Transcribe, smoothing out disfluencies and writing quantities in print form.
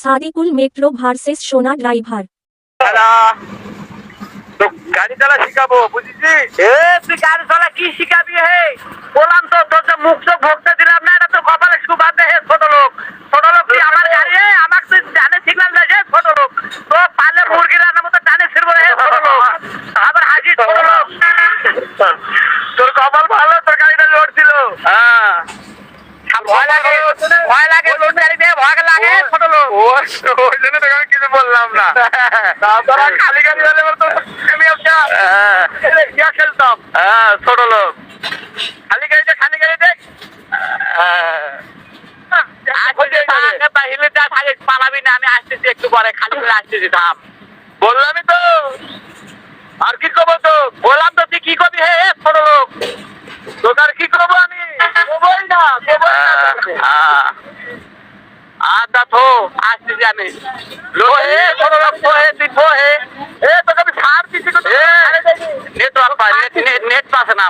Sadikul metro versus সোনা driver. তো গাড়ি চালা শিখাবো, বুঝেছিস? তুই গাড়ি চালা কি শিখাবি? হে বললাম তো, তোর যে মুখ চোখ ভোগতে দিলাম না, এটা তো কপালে সুবাদে। হে ছোট লোক, ছোট লোক তুই আমার গাড়ি, আমাকে তুই জানে সিগন্যাল দেয়। হে ছোট লোক, তো পালে মুরগি রান্নার মতো টানে ছিড়বো। হে ছোট লোক, আবার হাজির ছোট লোক। তোর কপাল ভালো, তোর গাড়িটা লোড ছিল। হ্যাঁ, ভয় লাগে, ভয় লাগে, লোড গাড়িতে ভয় লাগে ছোট লোক। ওই জন্য তোকে আমি কিছু বললাম না। তারপর খালি গাড়ি হলে তো খেলতাম। হ্যাঁ ছোট লোক, খালি গাড়িতে খালি গাড়িতে পালাবি না। আমি আসতেছি একটু পরে, খালি করে আসতেছি। থাম, বললামই তো। আর কি কব? তো বললাম তো, তুই কি করবি? হে ছোট লোক, তোকে আর কি করবো আমি? কবই না, আচ্ছা থো, আসতেছি আমি। হে ছোট লোক, তো হে তুই তো হে, তোকে আমি ছাড় দিচ্ছি। নেটওয়ার্ক পাই, নেট পাচ্ছে না।